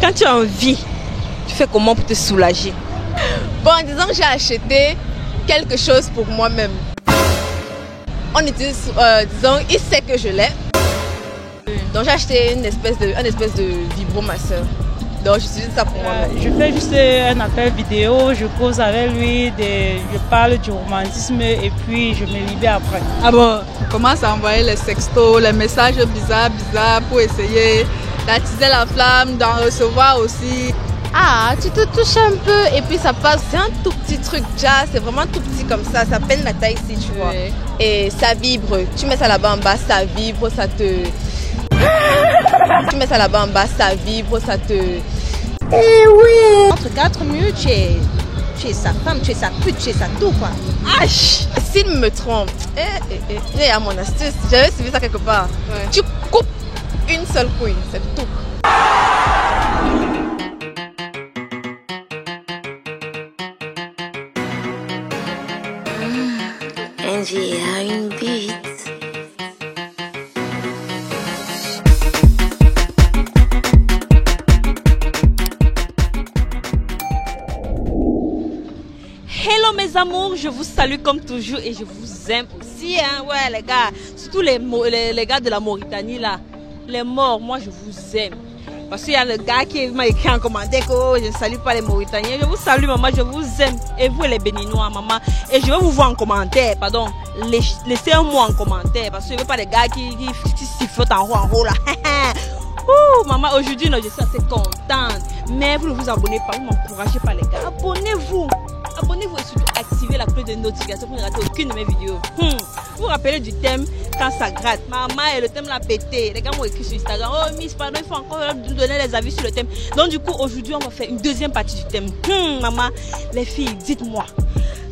Quand tu as envie, tu fais comment pour te soulager? Bon, disons que j'ai acheté quelque chose pour moi-même. On utilise, disons, il sait que je l'ai. Donc j'ai acheté une espèce de vibromasseur. Donc j'utilise ça pour moi-même. Je fais juste un appel vidéo, je cause avec lui, je parle du romantisme et puis je me libère après. Ah bon, on commence à envoyer les sextos, les messages bizarres pour essayer d'attiser la flamme, d'en recevoir aussi. Ah, tu te touches un peu et puis ça passe. C'est un tout petit truc déjà, c'est vraiment tout petit comme ça peine la taille ici, tu vois. Oui. Et ça vibre, tu mets ça là-bas en bas, ça vibre, ça te... Tu mets ça là-bas en bas, ça vibre, ça te... Eh oui! Entre quatre murs, tu es sa femme, tu es sa pute, tu es sa tout quoi. Aïe! S'il me trompe, il y a mon astuce, j'avais suivi ça quelque part. Ouais. Tu coupes une seule couille, c'est tout. Angie a une bite. Hello mes amours, je vous salue comme toujours et je vous aime aussi, hein, ouais les gars, surtout les gars de la Mauritanie là, les morts, moi je vous aime. Parce qu'il y a le gars qui m'a écrit en commentaire que oh, je ne salue pas les Mauritaniens. Je vous salue maman, je vous aime. Et vous les Béninois maman. Et je vais vous voir en commentaire, pardon. Laissez un mot en commentaire parce que je ne veux pas les gars qui sifflotent en haut là. Ouh, maman, aujourd'hui je suis assez contente. Mais vous ne vous abonnez pas, vous ne m'encouragez pas les gars. Abonnez-vous. Abonnez-vous et surtout activez la cloche de notification pour ne rater aucune de mes vidéos. Vous vous rappelez du thème quand ça gratte. Maman, et le thème l'a pété. Les gars m'ont écrit sur Instagram. Oh Miss, pardon, il faut encore nous donner les avis sur le thème. Donc du coup, aujourd'hui, on va faire une deuxième partie du thème. Maman, les filles, dites-moi.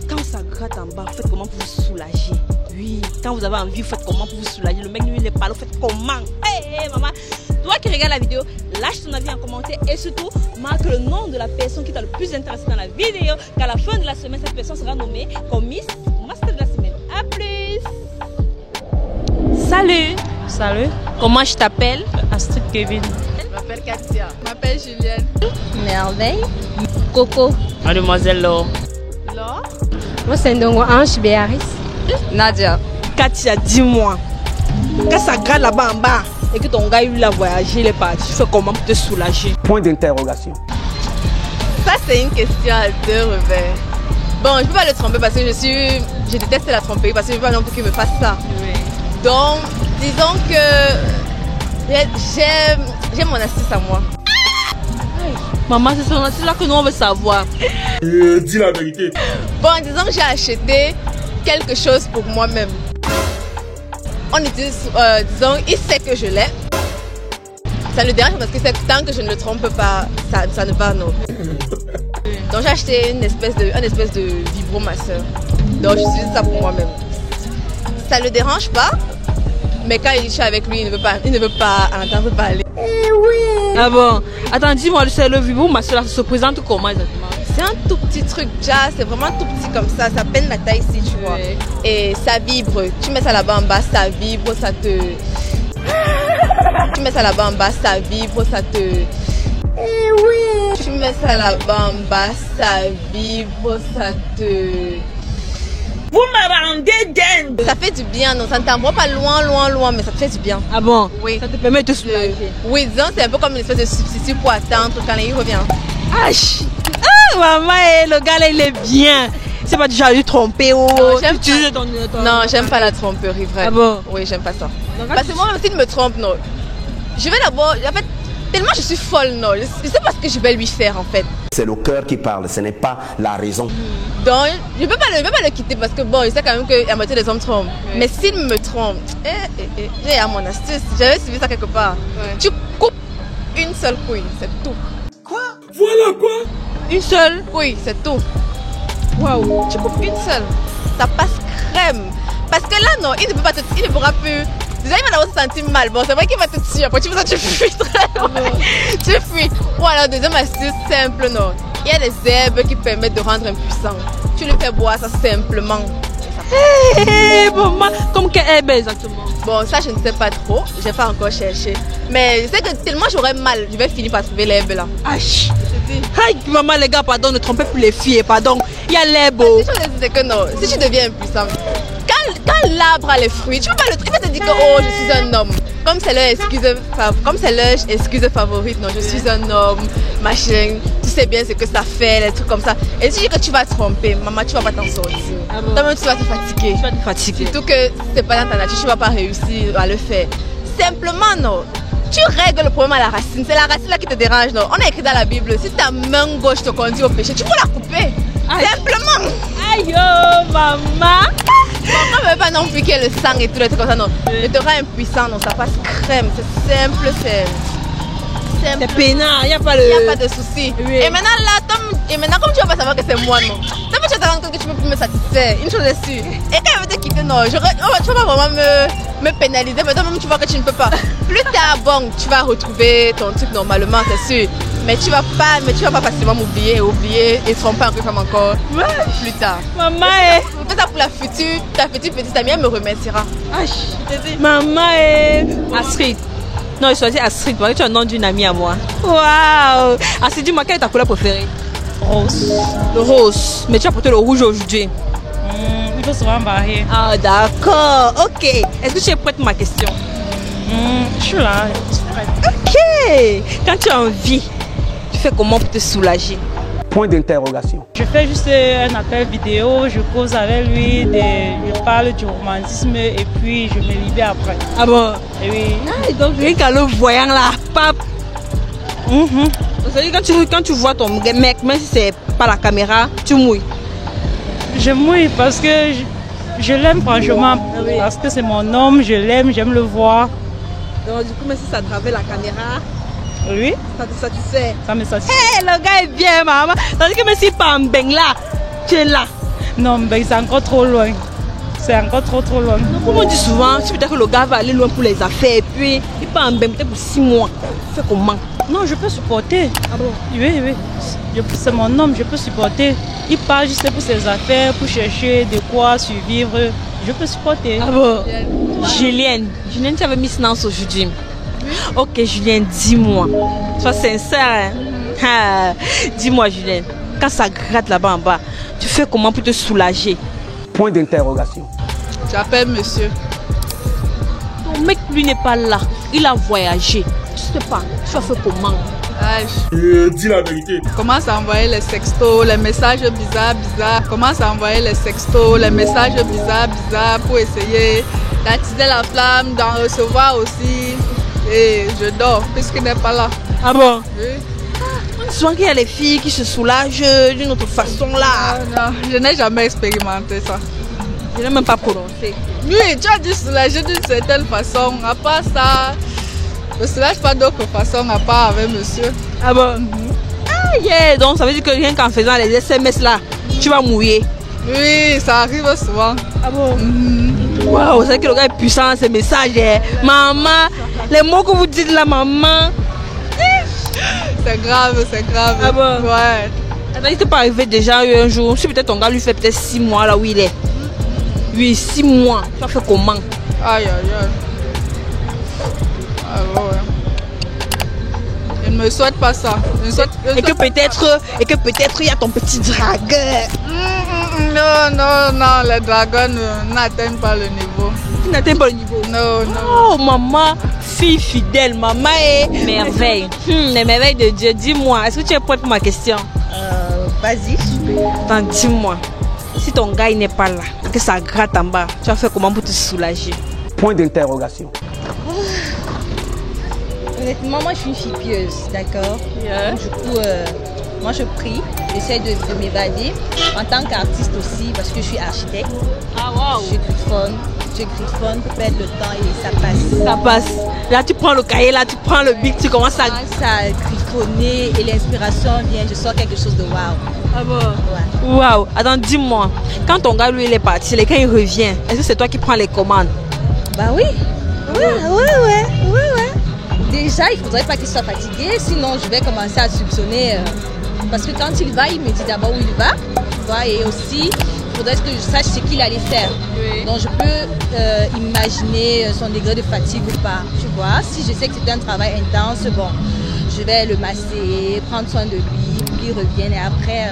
Quand ça gratte en bas, faites comment pour vous soulager? Oui, quand vous avez envie, faites comment pour vous soulager? Le mec, lui, il est pas là, faites comment? Hey, maman, toi qui regardes la vidéo, lâche ton avis en commentaire et surtout, marque le nom de la personne qui t'a le plus intéressé dans la vidéo. Qu'à la fin de la semaine, cette personne sera nommée comme Miss Master de la semaine. A plus! Salut! Salut, Comment je t'appelle? Astrid Kevin. Je m'appelle Katia. Je m'appelle Julienne. Merveille. Coco. Mademoiselle Laure. Laure. Moi c'est Ndongo Ange Béaris. Nadia. Katia, dis-moi. Quand ça gratte là-bas en bas et que ton gars il a voyagé, il est parti, tu fais comment pour te soulager? Point d'interrogation. Ça c'est une question à deux revers. Bon, je peux pas le tromper parce que je déteste la tromper parce que je veux pas non plus qu'il me fasse ça. Oui. Donc, disons que j'ai mon astuce à moi. Maman, c'est là que nous on veut savoir. Dis la vérité. Bon, disons que j'ai acheté quelque chose pour moi-même. On utilise, disons, il sait que je l'ai. Ça le dérange parce que tant que je ne le trompe pas, ça ne va non. Donc j'ai acheté une espèce de vibromasseur. Donc j'utilise ça pour moi-même. Ça le dérange pas, mais quand il est avec lui, il ne veut pas entendre parler. Eh oui! Ah bon? Attends, dis-moi, c'est le vibro, ma soeur, ça se présente comment exactement? C'est un tout petit truc déjà, c'est vraiment tout petit comme ça peine la taille ici, tu vois. Oui. Et ça vibre, tu mets ça là-bas en bas, ça vibre, ça te... Tu mets ça là-bas en bas, ça vibre, ça te... Eh oui! Tu mets ça là-bas en bas, ça vibre, ça te... Vous me rendez dingue! Ça fait du bien, non, ça ne t'envoie pas loin, mais ça te fait du bien. Ah bon? Oui. Ça te permet de te soulager. Oui, disons, c'est un peu comme une espèce de substitut pour attendre quand il revient. Aïe! Ah, maman, le gars là, il est bien. C'est pas déjà lui tromper ou j'aime utiliser pas. ton... Non, j'aime pas la tromperie, vraiment. Ah bon? Oui, j'aime pas ça. Donc, Parce que moi, même s'il me trompe, non. Je vais d'abord, en fait, tellement je suis folle, non. Je sais pas ce que je vais lui faire, en fait. C'est le cœur qui parle, ce n'est pas la raison. Donc, je peux pas le quitter parce que bon, je sais quand même que la moitié des hommes trompent. Oui. Mais s'il me trompe, j'ai à mon astuce, j'avais suivi ça quelque part. Ouais. Tu coupes une seule couille, c'est tout. Voilà quoi? Une seule couille, c'est tout. Waouh, tu coupes une seule, ça passe crème. Parce que là, non, il ne pourra plus. Déjà, il va d'abord se sentir mal. Bon, c'est vrai qu'il va te tuer. Après, tu fuis très loin. Tu fuis. Ou alors, deuxième astuce simple, non. Il y a des herbes qui permettent de rendre impuissant. Tu lui fais boire ça simplement. Et ça Hé, maman, comme quelle herbe exactement? Bon, ça, je ne sais pas trop. Je n'ai pas encore cherché. Mais je sais que tellement j'aurais mal, je vais finir par trouver l'herbe là. Aïe. Aïe, maman, les gars, pardon, ne trompez plus les filles, pardon. Il y a l'herbe. Si je te dis que non, si tu deviens impuissant, quand l'arbre a les fruits, tu peux pas le truc. Il va te dire que oh, je suis un homme. Comme c'est leur excuse favorite, non, je suis un homme, machin, tu sais bien ce que ça fait, les trucs comme ça. Et si tu dis que tu vas te tromper, maman, tu vas pas t'en sortir. Ah bon? Toi-même, tu vas te fatiguer. Tu vas te fatiguer. Surtout que c'est pas dans ta nature, tu vas pas réussir à le faire. Simplement, non. Tu règles le problème à la racine. C'est la racine là qui te dérange, non. On a écrit dans la Bible, si ta main gauche te conduit au péché, tu peux la couper. Aïe. Simplement. Aïe, oh, maman. On ne veut pas non plus qu'il y ait le sang et tout le truc comme ça, non. Ne te rends impuissant, non, ça passe crème, c'est simple, c'est simple. C'est peinard, il n'y a pas de souci. Oui. Et maintenant là, comme tu vas pas savoir que c'est moi, non. Toi, tu vas te rendre compte que tu peux plus me satisfaire. Une chose est sûre. Et quand elle veut te quitter, non, tu vas pas vraiment me pénaliser, mais toi-même tu vois que tu ne peux pas. Plus tard, bon, tu vas retrouver ton truc normalement, c'est sûr. Mais tu vas pas facilement m'oublier et tromper un peu comme encore plus tard. Maman, Fais ça pour ta future petite amie, elle me remerciera. maman, Astrid. Non, je choisis Astrid, parce que tu as le nom d'une amie à moi. Waouh. Astrid, dis-moi, quelle est ta couleur préférée? Rose. Le rose. Mais tu as porté le rouge aujourd'hui. Il faut souvent barrer. Ah, d'accord. Ok. Est-ce que tu es prête pour ma question? Je suis là, je suis prête. Ok. Quand tu as envie, tu fais comment pour te soulager? Point d'interrogation. Je fais juste un appel vidéo, je cause avec lui, je parle du romantisme et puis je me libère après. Ah bon? Et oui. Ah, donc rien qu'à le voyant là, pape. C'est-à-dire quand tu vois ton mec, même si c'est pas la caméra, tu mouilles. Je mouille parce que je l'aime franchement, parce que c'est mon homme, je l'aime, j'aime le voir. Donc du coup, même si ça travers la caméra, Oui, ça te satisfait. ça me satisfait. Hé, le gars est bien, maman. Tandis que même si pas en beng là, tu es là. Non, mais c'est encore trop loin. C'est encore trop loin. Comme on dit souvent, si peut-être que le gars va aller loin pour les affaires et puis il part en beng peut-être pour 6 mois. Fais comment? Non, je peux supporter. Ah bon? Oui. C'est mon homme, je peux supporter. Il part juste pour ses affaires, pour chercher de quoi survivre. Je peux supporter. Ah bon? Julienne, tu avais mis silence aujourd'hui. Ok, Julienne, dis-moi. Sois sincère. Hein? Dis-moi, Julienne, quand ça gratte là-bas en bas, tu fais comment pour te soulager? Point d'interrogation. J'appelle monsieur. Ton mec, lui, n'est pas là. Il a voyagé. Tu sais pas, tu vas faire comment? Dis la vérité. Commence à envoyer les sextos, les messages bizarres. Commence à envoyer les sextos, les messages bizarres pour essayer d'attiser la flamme, d'en recevoir aussi. Et je dors puisqu'il n'est pas là. Ah bon? Oui. Souvent qu'il y a les filles qui se soulagent d'une autre façon là. Non, je n'ai jamais expérimenté ça. Je n'ai même pas prononcé. Oui, tu as dû soulager d'une certaine façon. À part ça, je ne soulage pas d'autre façon à part avec monsieur. Ah bon? Ah yeah, donc ça veut dire que rien qu'en faisant les SMS là, tu vas mouiller. Oui, ça arrive souvent. Ah bon? Waouh, c'est que le gars est puissant, ces messages. Maman, les mots que vous dites là, maman. C'est grave. Ah bon? Ouais. Attends, il t'est pas arrivé déjà un jour, si peut-être ton gars lui fait peut-être 6 mois là où il est. Oui, 6 mois. Tu vas faire comment? Aïe. Ah ouais. Je ne me souhaite pas ça. Et que peut-être il y a ton petit dragueur. Non, les dragons n'atteignent pas le niveau. Tu n'atteins pas le niveau. Non. Oh maman, fille fidèle, maman est merveille. Les merveilles de Dieu. Dis-moi, est-ce que tu es prête pour ma question? Vas-y. Attends, dis-moi, si ton gars il n'est pas là, que ça gratte en bas, tu vas faire comment pour te soulager? Point d'interrogation. Honnêtement, moi je suis une fille pieuse, d'accord? Donc, du coup, moi je prie, j'essaie de m'évader. En tant qu'artiste aussi, parce que je suis architecte. Ah waouh! Je griffonne pour perdre le temps et ça passe. Ça passe. Là tu prends le cahier, là tu prends le bic, tu commences à... Ça griffonner et l'inspiration vient, je sors quelque chose de waouh. Ah bon? Ouais. Waouh! Attends, dis-moi, quand ton gars lui il est parti, quand il revient, est-ce que c'est toi qui prends les commandes? Bah oui. Ouais. Déjà, il faudrait pas qu'il soit fatigué, sinon je vais commencer à soupçonner. Parce que quand il va, il me dit d'abord où il va. Tu vois, et aussi, il faudrait que je sache ce qu'il allait faire. Oui. Donc je peux imaginer son degré de fatigue ou pas. Tu vois, si je sais que c'est un travail intense, bon, je vais le masser, prendre soin de lui, pour qu'il revienne et après...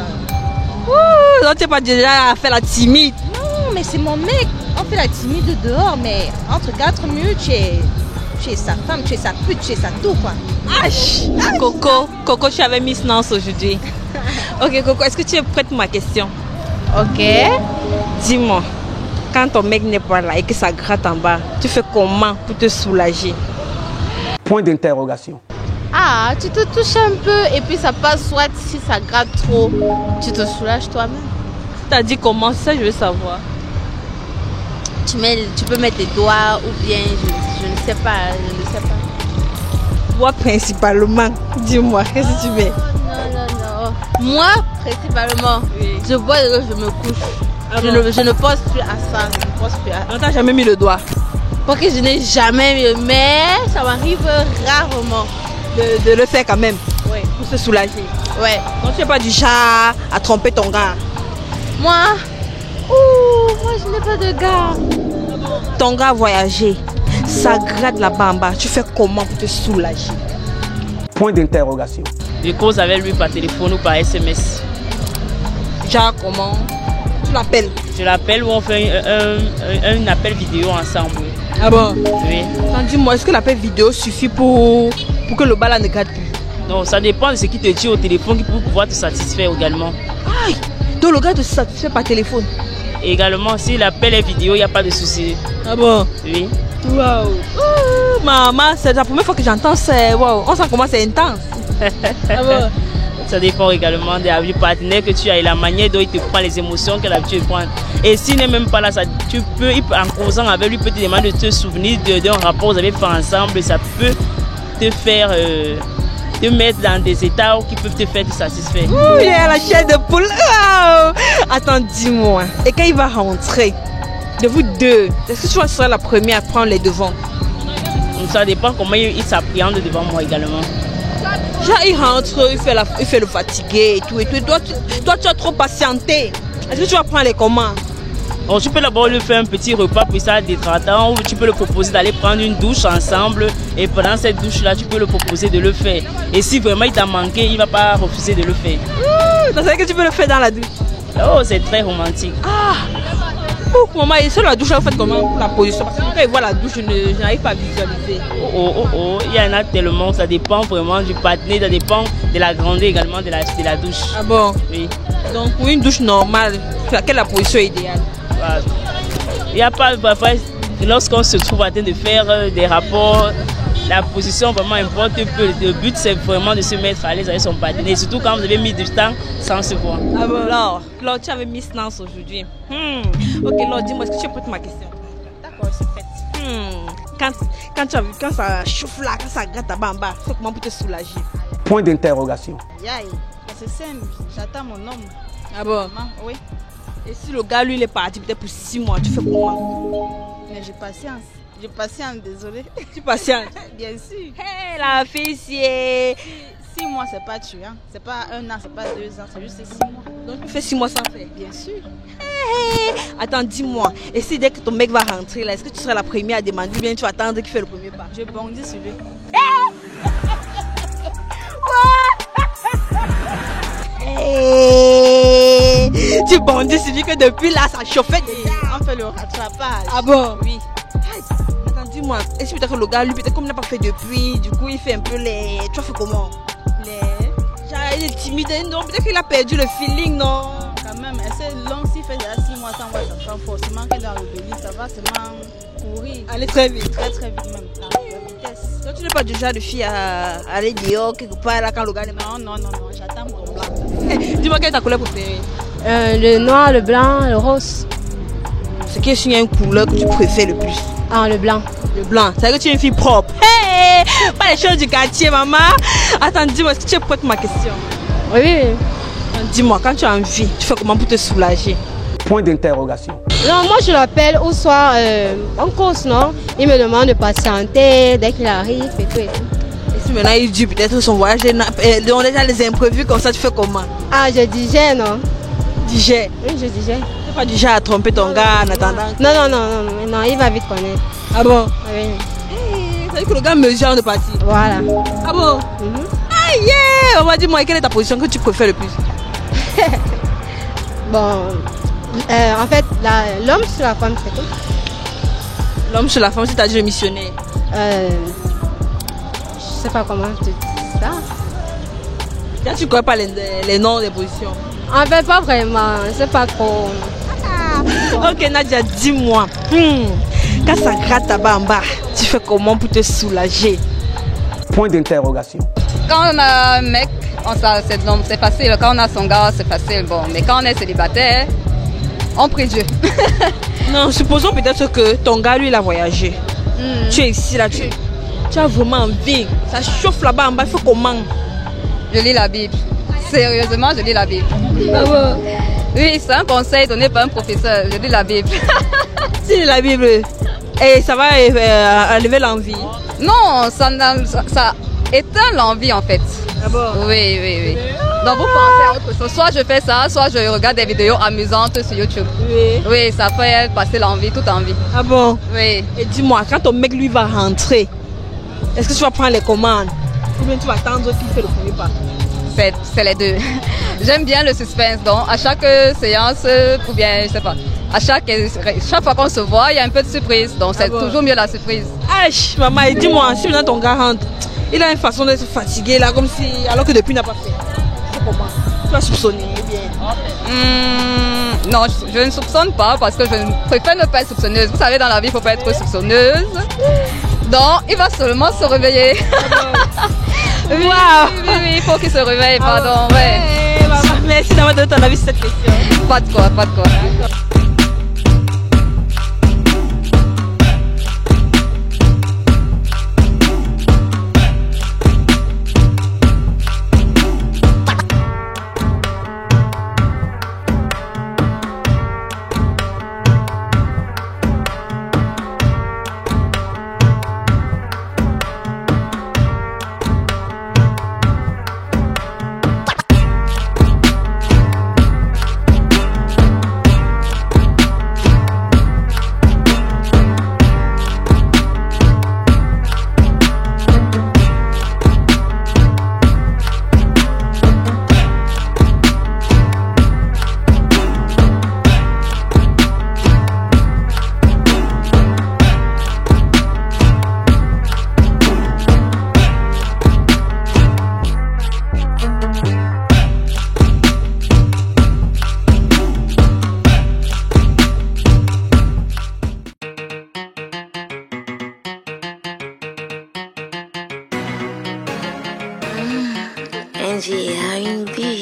Ouh, donc tu n'es pas déjà fait la timide. Non, mais c'est mon mec. On fait la timide dehors, mais entre 4 murs, tu es sa femme, tu es sa pute, tu es sa tout, quoi. Coco, tu avais Miss Nance aujourd'hui. Ok, Coco, est-ce que tu es prête pour ma question? Ok. Dis-moi, quand ton mec n'est pas là et que ça gratte en bas, tu fais comment pour te soulager? Point d'interrogation. Ah, tu te touches un peu et puis ça passe, soit si ça gratte trop, tu te soulages toi-même. Tu as dit comment? Ça, je veux savoir. Tu peux mettre tes doigts ou bien, je ne sais pas, Moi, principalement, dis-moi, qu'est-ce que tu mets? Non. Moi, principalement, Oui. je bois et je me couche. Ah je ne pense plus à ça. On t'a jamais mis le doigt Parce que je n'ai jamais mis, mais ça m'arrive rarement. de le faire quand même, Ouais. pour se soulager. Ouais. Donc tu n'es pas du genre à tromper ton gars. Moi, je n'ai pas de gars. Ton gars a voyagé, ça gratte là-bas en bas. Tu fais comment pour te soulager? Point d'interrogation. Je cause avec lui par téléphone ou par SMS. Genre comment? Tu l'appelles? Je l'appelle ou on fait un appel vidéo ensemble. Ah bon? Oui. Attends, dis-moi, est-ce que l'appel vidéo suffit pour que le bas là ne gratte plus? Donc ça dépend de ce qui te dit au téléphone qui peut pouvoir te satisfaire également. Aïe! Donc le gars te satisfait par téléphone? Et également, si l'appel est vidéo, il n'y a pas de souci. Ah bon? Oui. Waouh! Maman, c'est la première fois que j'entends ça. Waouh! On sent comment c'est intense. Ah bon? Ça dépend également du partenaire que tu as et la manière dont il te prend, les émotions qu'il a l'habitude de prendre. Et s'il n'est même pas là, en causant avec lui, peut te demander de te souvenir d'un rapport que vous avez fait ensemble. Ça peut te faire te mettre dans des états qui peuvent te faire te satisfaire. Ouh, il a la chair de poule. Wow. Attends, dis-moi. Et quand il va rentrer, de vous deux, est-ce que tu seras la première à prendre les devants? Donc ça dépend comment il s'appréhende devant moi également. Genre, il rentre, il fait le fatigué et tout. Et toi, tu as trop patienté. Est-ce que tu vas prendre les commandes? Bon, tu peux d'abord lui faire un petit repas pour ça détratant, ou tu peux le proposer d'aller prendre une douche ensemble. Et pendant cette douche-là, tu peux le proposer de le faire. Et si vraiment il t'a manqué, il ne va pas refuser de le faire. Donc, c'est que tu peux le faire dans la douche. Oh, c'est très romantique. Ah! Ouh, maman, et sur la douche, vous faites comment pour la position? Parce que quand il voit la douche, je n'arrive pas à visualiser. Il y en a tellement, ça dépend vraiment du partenaire, ça dépend de la grandeur également de la douche. Ah bon? Oui. Donc, pour une douche normale, quelle est la position idéale? Voilà. Il n'y a pas, parfois, lorsqu'on se trouve en train de faire des rapports, la position vraiment importe peu. Le but, c'est vraiment de se mettre à l'aise avec son partenaire, surtout quand vous avez mis du temps sans se voir. Ah bon, alors, Claude, tu avais Miss Nance aujourd'hui. Ok, Claude, dis-moi, est-ce que tu as prêt ma question? D'accord, c'est fait. Quand ça chauffe là, quand ça gratte à bas en bas, fais comment pour te soulager? Point d'interrogation. Yaï, c'est simple, j'attends mon homme. Ah bon? Oui, Et si le gars, lui, il est parti peut-être pour 6 mois, tu fais comment? mais j'ai patience. J'ai patience, désolé. Tu patientes? Bien sûr. Hé, la fille, c'est... 6 mois, c'est pas tuant. C'est pas 1 an, c'est pas 2 ans, c'est juste 6 mois. Donc tu fais 6 mois sans faire? Bien sûr. Hé, attends, dis-moi, et si dès que ton mec va rentrer là, est-ce que tu seras la première à demander ou bien tu vas attendre qu'il fait le premier pas? Je bondis sur lui. Hey, tu bondis, c'est dit que depuis là, ça chauffait déjà. On fait le rattrapage. Ah bon? Oui. Attends, dis-moi, est-ce que peut-être que le gars, lui, peut-être comme il n'a pas fait depuis, du coup, il fait un peu les... Tu as fait comment? Genre, il est timide, non? Peut-être qu'il a perdu le feeling, non? Quand même, c'est long s'il fait déjà 6 mois sans voir sa femme, forcément que dans le délit, ça va seulement courir. Allez très vite. Très très vite même, à la vitesse. Donc tu n'es pas du genre de fille à aller dehors quelque part là quand le gars n'est pas... Non, j'attends mon blanc. Dis-moi quelle est ta couleur préférée? Le noir, le blanc, le rose. C'est qu'il y a une couleur que tu préfères le plus? Ah, le blanc. Le blanc. C'est que tu es une fille propre. Hey, pas les choses du quartier, maman. Attends, dis-moi, est-ce que tu es prête pour ma question? Oui. Dis-moi, quand tu as envie, tu fais comment pour te soulager? Point d'interrogation. Non, moi je l'appelle ou soit en cause, non? Il me demande de patienter dès qu'il arrive et tout et tout. Et si maintenant il dit peut-être son voyage, donc déjà les imprévus comme ça, tu fais comment? Ah, je digère, non? Digère. Oui, je digère. n'es pas du genre à tromper ton gars en attendant? Non, il va vite connaître. Ah bon? Oui. Ça veut dire que le gars mesure de partir. Voilà. Ah bon? Ah yeah! On m'a dit, moi, quelle est ta position que tu préfères le plus? Bon, en fait, l'homme sur la femme, c'est tout. L'homme sur la femme, c'est-à-dire le missionnaire. Je sais pas comment te dire ça. Là, tu ne connais pas les noms des positions. En fait, pas vraiment, c'est pas trop. Ok, Nadia, dis-moi. Quand ça gratte là-bas en bas, tu fais comment pour te soulager? Point d'interrogation. Quand on a un mec, c'est facile. Quand on a son gars, c'est facile. Bon, mais quand on est célibataire, on prie Dieu. Non, supposons peut-être que ton gars, lui, il a voyagé. Tu es ici, là, tu as vraiment envie. Ça chauffe là-bas en bas, il faut comment? Je lis la Bible. Sérieusement, je lis la Bible. Ah bon? Oui, c'est un conseil donné par un professeur. Je lis la Bible. Tu lis la Bible et ça va enlever l'envie? Non, ça éteint l'envie en fait. Ah bon? Oui. Donc vous pensez à autre chose. Soit je fais ça, soit je regarde des vidéos amusantes sur YouTube. Oui, ça fait passer l'envie, toute envie. Ah bon? Oui. Et dis-moi, quand ton mec lui va rentrer, est-ce que tu vas prendre les commandes? Ou bien tu vas attendre qu'il fait le premier pas? C'est les deux. J'aime bien le suspense. Donc à chaque séance, ou bien je sais pas, à chaque fois qu'on se voit, il y a un peu de surprise. Donc c'est toujours mieux la surprise. Aïe, maman, et dis-moi, si maintenant ton gars rentre, il a une façon d'être fatigué là, comme si, alors que depuis il n'a pas fait. C'est comment? Tu vas soupçonner bien? Non, je ne soupçonne pas parce que je préfère ne pas être soupçonneuse. Vous savez, dans la vie, il ne faut pas être soupçonneuse. Donc, il va seulement se réveiller. Oui, il faut qu'il se réveille, pardon. Ouais. Maman, merci d'avoir donné ton avis sur cette question. Pas de quoi. Angie a une vie.